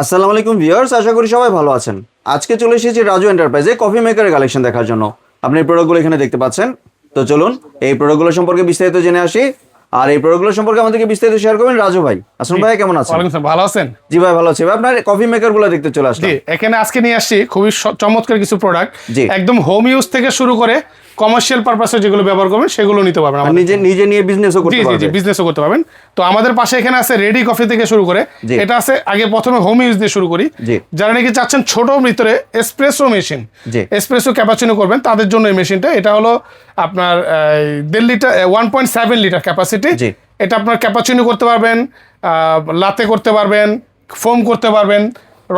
আসসালামু আলাইকুম ভিউয়ার্স, আশা করি সবাই ভালো আছেন। আজকে চলে এসেছি রাজু এন্টারপ্রাইজে কফি মেকারের কালেকশন দেখার জন্য। আপনি এই প্রোডাক্টগুলো এখানে দেখতে পাচ্ছেন। তো চলুন এই প্রোডাক্টগুলো সম্পর্কে বিস্তারিত জেনে আসি। আর এই প্রোডাক্টগুলো সম্পর্কে আমাদেরকে বিস্তারিত শেয়ার করবেন রাজু ভাই। আসুন ভাই, কেমন আছেন? ওয়ালাইকুম আসসালাম, ভালো আছেন? জি ভাই, ভালো আছি ভাই। আপনার কফি মেকারগুলো দেখতে চলে আসলাম। জি, এখানে আজকে নিয়ে আসছি খুবই চমৎকার কিছু প্রোডাক্ট। জি। একদম হোম ইউজ থেকে শুরু করে কমার্শিয়াল পারপাসে যেগুলো ব্যবহার করবেন সেগুলো নিতে পারবেন আর আমাদের নিজে নিজে নিয়ে বিজনেসও জি করতে জি জি পারবেন। বিজনেসও করতে পারবেন। তো আমাদের পাশে এখানে আছে রেডি কফি থেকে শুরু করে। জি। এটা আছে আগে প্রথমে হোম ইউজ দিয়ে শুরু করি। জি। যারা নাকি চাচ্ছেন ছোট ভিতরে এসপ্রেসো মেশিন, জি। এসপ্রেসো ক্যাপাচিনো করবেন তাদের জন্য এই মেশিনটা। এটা হলো আপনার 1.5 লিটার 1.7 লিটার ক্যাপাসিটি। জি। এটা আপনার ক্যাপাচিনো করতে পারবেন, লাতে করতে পারবেন, ফোম করতে পারবেন,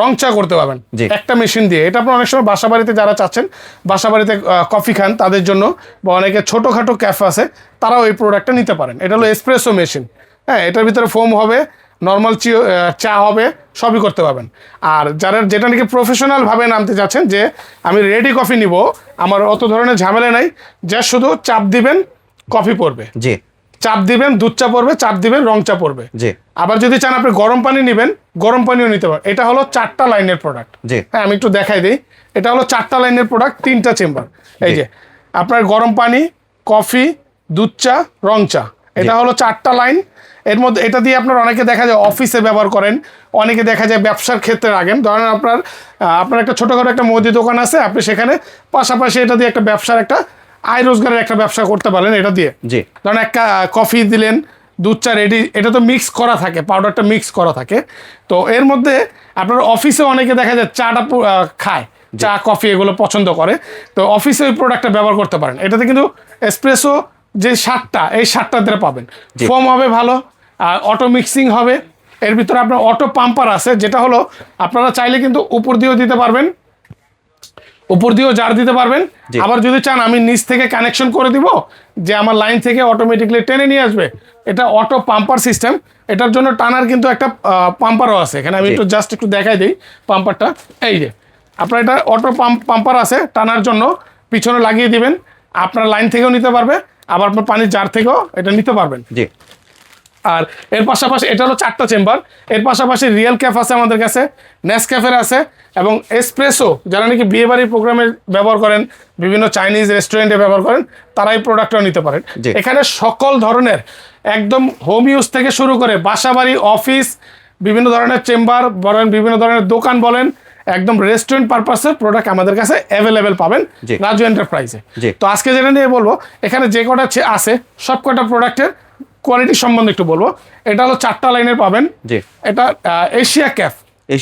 রং চা করতে পারবেন জি। একটা মেশিন দিয়ে। এটা আপনার অনেক সময় বাসা বাড়িতে যারা চাচ্ছেন বাসা বাড়িতে কফি খান তাদের জন্য, বা অনেকে ছোটোখাটো ক্যাফে আছে তারাও এই প্রোডাক্টটা নিতে পারেন। এটা হলো এসপ্রেসো মেশিন। হ্যাঁ, এটার ভিতরে ফোম হবে, নর্মাল চা হবে, সবই করতে পারবেন। আর যারা যেটা নাকি প্রফেশনালভাবে নামতে চাচ্ছেন যে আমি রেডি কফি নিব, আমার অত ধরনের ঝামেলা নাই, যা শুধু চাপ দিবেন কফি পড়বে, জি। চাপ দিবেন দুধ চা পড়বে, চাপ দিবেন রং চা পড়বে। জি। আবার যদি চান আপনি গরম পানি নেবেন, গরম পানিও নিতে পারেন। এটা হলো 4টা লাইনের প্রোডাক্ট। জি। হ্যাঁ, আমি একটু দেখাই দিই। এটা হলো 4টা লাইনের প্রোডাক্ট, 3টা চেম্বার। এই যে আপনার গরম পানি, কফি, দুধ চা, রং চা, এটা হলো 4টা লাইন। এর মধ্যে এটা দিয়ে আপনার অনেকে দেখা যায় অফিসে ব্যবহার করেন, অনেকে দেখা যায় ব্যবসার ক্ষেত্রে রাখেন। ধরেন আপনার একটা ছোটোখাটো একটা মুদি দোকান আছে, আপনি সেখানে পাশাপাশি এটা দিয়ে একটা ব্যবসার একটা আয় রোজগারের একটা ব্যবসা করতে পারেন এটা দিয়ে। জি। ধরেন একটা কফি দিলেন, দুধ চা রেডি, এটা তো মিক্স করা থাকে, পাউডারটা মিক্স করা থাকে। তো এর মধ্যে আপনার অফিসে অনেকে দেখা যায় চাটা খায়, চা কফি এগুলো পছন্দ করে, তো অফিসে ওই প্রোডাক্টটা ব্যবহার করতে পারেন। এটাতে কিন্তু এসপ্রেসো যে স্বাদটা, এই স্বাদটা দিয়ে পাবেন। ফোম হবে ভালো, আর অটো মিক্সিং হবে। এর ভিতরে আপনার অটো পাম্পার আছে, যেটা হলো আপনারা চাইলে কিন্তু উপর দিয়েও দিতে পারবেন, উপর দিয়েও জার দিতে পারবেন। আবার যদি চান আমি নিচ থেকে কানেকশন করে দিব, যে আমার লাইন থেকে অটোমেটিকলি টেনে নিয়ে আসবে, এটা অটো পাম্পার সিস্টেম। এটার জন্য টানার কিন্তু একটা পাম্পারও আছে এখানে। আমি একটু জাস্ট একটু দেখাই দিই পাম্পারটা। এই যে আপনার এটা অটো পাম্পার আছে, টানার জন্য পিছনে লাগিয়ে দিবেন, আপনার লাইন থেকেও নিতে পারবে, আবার আপনার পানির জার থেকেও এটা নিতে পারবেন। জি। আর এর পাশাপাশি এটা হলো 4টা চেম্বার। এর পাশাপাশি রিয়েল ক্যাফ আছে আমাদের কাছে, নেসক্যাফের আছে, এবং এসপ্রেসো যারা নাকি বিয়েবাড়ির প্রোগ্রামে ব্যবহার করেন, বিভিন্ন চাইনিজ রেস্টুরেন্টে ব্যবহার করেন, তারা এই প্রোডাক্টটাও নিতে পারেন। এখানে সকল ধরনের একদম হোম ইউজ থেকে শুরু করে বাসা বাড়ি, অফিস, বিভিন্ন ধরনের চেম্বার বলেন, বিভিন্ন ধরনের দোকান বলেন, একদম রেস্টুরেন্ট পারপাসের প্রোডাক্ট আমাদের কাছে অ্যাভেলেবেল পাবেন রাজু এন্টারপ্রাইজে। তো আজকে যেটা নিয়ে বলবো, এখানে যে কটা আছে সব কটা প্রোডাক্টের কোয়ালিটি সম্বন্ধে একটু বলবো। এটা হলো 4টা লাইনের পাবেন। এটা এশিয়া ক্যাফ,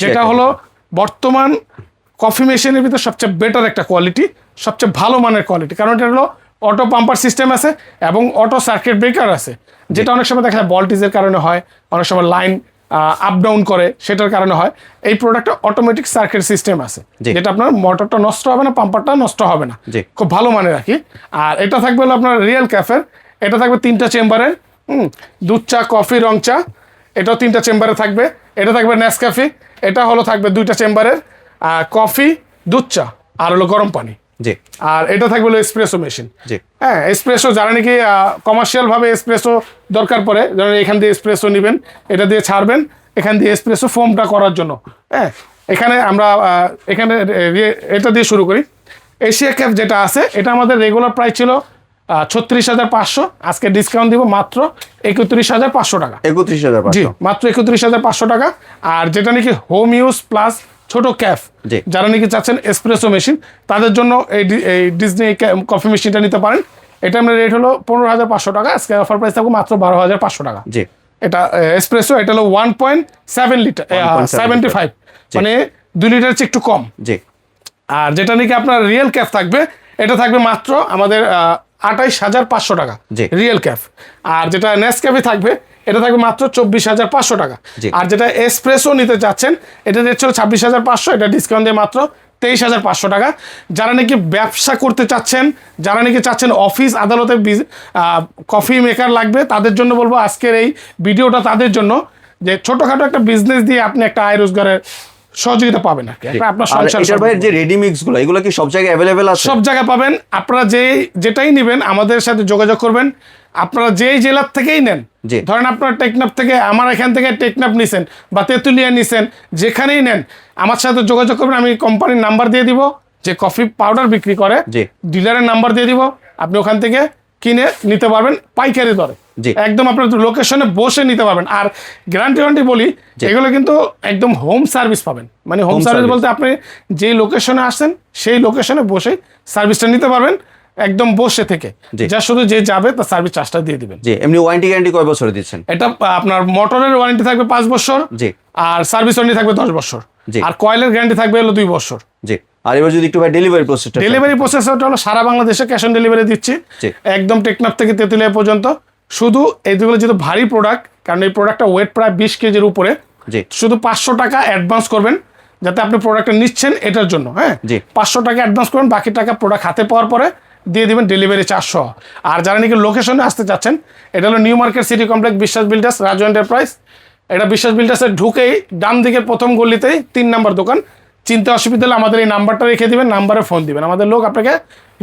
যেটা হলো বর্তমান কফি মেশিনের ভিতরে সবচেয়ে বেটার একটা কোয়ালিটি, সবচেয়ে ভালো মানের কোয়ালিটি। কারণ এটা হলো অটো পাম্পার সিস্টেম আছে এবং অটো সার্কিট ব্রেকার আছে, যেটা অনেক সময় দেখা যায় ভোল্টেজের কারণে হয়, অনেক সময় লাইন আপ ডাউন করে, সেটার কারণে হয়। এই প্রোডাক্টটা অটোমেটিক সার্কিট সিস্টেম আছে, যেটা আপনার মোটরটা নষ্ট হবে না, পাম্পারটা নষ্ট হবে না, খুব ভালো মানের রাখি। আর এটা থাকবে হলো আপনার রিয়েল ক্যাফের। এটা থাকবে 3টা চেম্বারের, দুধ চা, কফি, রং চা, এটাও 3টা চেম্বারে থাকবে। এটা থাকবে নেসক্যাফে, এটা হলো থাকবে 2টা চেম্বারের, কফি, দুধ চা, আর হলো গরম পানি। আর এটা থাকবে হলো এসপ্রেসো মেশিন। হ্যাঁ, এসপ্রেসো যারা নাকি কমার্শিয়াল ভাবে এসপ্রেসো দরকার পড়ে, যেমন এখান দিয়ে এসপ্রেসো নেবেন, এটা দিয়ে ছাড়বেন, এখান দিয়ে এসপ্রেসো ফোমটা করার জন্য। হ্যাঁ, এখানে আমরা এখানে এটা দিয়ে শুরু করি। এশিয়া ক্যাফ যেটা আছে, এটা আমাদের রেগুলার প্রাইস ছিল 36,500, আজকে ডিসকাউন্ট দিব মাত্র 31,500 টাকা। 31,500? জি, মাত্র 31,500 টাকা। আর যেটা নাকি হোম ইউজ প্লাস ছোট ক্যাফ, যারা নাকি চাচ্ছেন এসপ্রেসো মেশিন, তাদের জন্য এই ডিজনি কফি মেশিনটা নিতে পারেন। এটা আপনার রেট হলো 15,500 টাকা, আজকে অফার প্রাইস থাকবে মাত্র 12,500 টাকা। এটা এসপ্রেসো, এটা হলো 1.7 লিটার 75, মানে 2 লিটার চেয়ে একটু কম। আর যেটা নাকি আপনার রিয়েল ক্যাফ থাকবে, এটা থাকবে মাত্র আমাদের 28,500 টাকা রিয়েল ক্যাফ। আর যেটা নেসক্যাফে থাকবে, এটা থাকবে মাত্র 24,500 টাকা। আর যেটা এসপ্রেসো নিতে চাচ্ছেন, এটা রেট ছিল 26,500, এটা ডিসকাউন্ট দিয়ে মাত্র 23,500 টাকা। যারা নাকি ব্যবসা করতে চাচ্ছেন, যারা নাকি চাচ্ছেন অফিস আদালতে কফি মেকার লাগবে, তাদের জন্য বলবো আজকের এই ভিডিওটা তাদের জন্য, যে ছোটোখাটো একটা বিজনেস দিয়ে আপনি একটা আয় রোজগারের সহযোগিতা পাবেন আর কি। আপনার আর সংসার এটার ভাইয়ের যে রেডি মিক্স গুলো এগুলো কি সব জায়গায় অ্যাভেলেবেল আছে? সব জায়গায় পাবেন। আপনারা যেটাই নেবেন আমাদের সাথে যোগাযোগ করবেন। আপনারা যেই জেলার থেকেই নেন, জি। ধরেন আপনারা টেকনাফ থেকে, আমার এখান থেকে টেকনাফ নিছেন বা তেঁতুলিয়া নিছেন, যেখানেই নেন আমার সাথে যোগাযোগ করবেন। আমি কোম্পানির নাম্বার দিয়ে দিব, যে কফি পাউডার বিক্রি করে জি। ডিলারের নাম্বার দিয়ে দিব, আপনি ওখান থেকে কিনে নিতে পারবেন পাইকারি দরে। জি। একদম আপনার লোকেশনে বসে নিতে পারবেন। আর গ্যারান্টি বলি, এগুলো কিন্তু একদম হোম সার্ভিস পাবেন। মানে হোম সার্ভিস service। বলতে আপনি যেই লোকেশনে আসেন সেই লোকেশনে বসে সার্ভিসটা নিতে পারবেন, একদম বসে থেকে। জি। যা শুধু যে যাবে তার সার্ভিস চার্জটা দিয়ে দিবেন। জি। এমনি ওয়ারেন্টি গ্যারান্টি কয় বছর দিচ্ছেন? এটা আপনার মোটরের ওয়ারেন্টি থাকবে 5 বছর, জি। আর সার্ভিস ওয়ারেন্টি থাকবে 10 বছর, জি। আর কয়েলের গ্যারান্টি থাকবে হলো 2 বছর। জি। আর এবার যদি একটু ভাই ডেলিভারি প্রসেসটা ডেলিভারি প্রসেসটা হলো সারা বাংলাদেশে ক্যাশ অন ডেলিভারি দিচ্ছি, জি। একদম টেকনাফ থেকে তেঁতুলিয়া পর্যন্ত। শুধু এইগুলো যেহেতু ভারী প্রোডাক্ট, কারণ এই প্রোডাক্টটা ওয়েট প্রায় 20 কেজির উপরে, জি। শুধু 500 টাকা অ্যাডভান্স করবেন, যাতে আপনি প্রোডাক্টটা নিচ্ছেন এটার জন্য। হ্যাঁ, জি। 500 টাকা অ্যাডভান্স করবেন, বাকি টাকা প্রোডাক্ট হাতে পাওয়ার পরে দিয়ে দিবেন ডেলিভারি চার্জ সহ। আর যারা নাকি লোকেশনে আসতে চাচ্ছেন, এটা হলো নিউ মার্কেট সিটি কমপ্লেক্স, বিশ্বাস বিল্ডার্স, রাজু এন্টারপ্রাইজ। এটা বিশ্বাস বিল্ডার্সের ঢুকেই ডান দিকের প্রথম গলিতেই 3 নম্বর দোকান। চিন্তা অসুবিধা হলে আমাদের এই নাম্বারটা রেখে দিবেন, নাম্বারে ফোন দিবেন, আমাদের লোক আপনাকে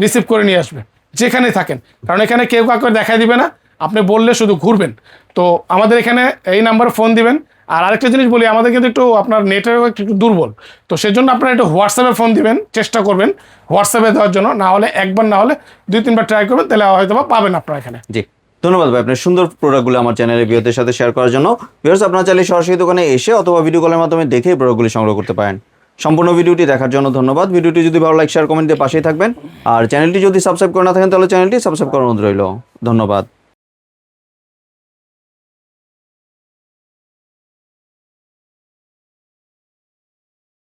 রিসিভ করে নিয়ে আসবে যেখানেই থাকেন। কারণ এখানে কেউ কাউকে দেখা দিবে না, আপনি বললে শুধু ঘুরবেন। তো আমাদের এখানে এই নাম্বারে ফোন দিবেন। আর আরেকটা জিনিস বলি, আমাদের কিন্তু একটু আপনার নেটওয়ার্ক একটু দুর্বল, তো সেজন্য আপনারা একটু হোয়াটসঅ্যাপে ফোন দিবেন, চেষ্টা করবেন হোয়াটসঅ্যাপে দেওয়ার জন্য। না হলে একবার, না হলে 2-3বার ট্রাই করবেন, তাহলে হয়তো বা পাবেন আপনারা এখানে। জি। ধন্যবাদ ভাই আপনার সুন্দর প্রোডাক্টগুলো আমার চ্যানেলের ভিউয়ারদের সাথে শেয়ার করার জন্য। ভিউয়ার্স, আপনারা চাইলে সরাসরি দোকানে এসে অথবা ভিডিও কলের মাধ্যমে দেখে এই প্রোডাক্টগুলি সংগ্রহ করতে পারেন। সম্পূর্ণ ভিডিওটি দেখার জন্য ধন্যবাদ। ভিডিওটি যদি ভালো লাগে শেয়ার কমেন্ট দিয়ে পাশেই থাকবেন। আর চ্যানেলটি যদি সাবস্ক্রাইব করে না থাকেন তাহলে চ্যানেলটি সাবস্ক্রাইব করার অনুরোধ রইল। ধন্যবাদ।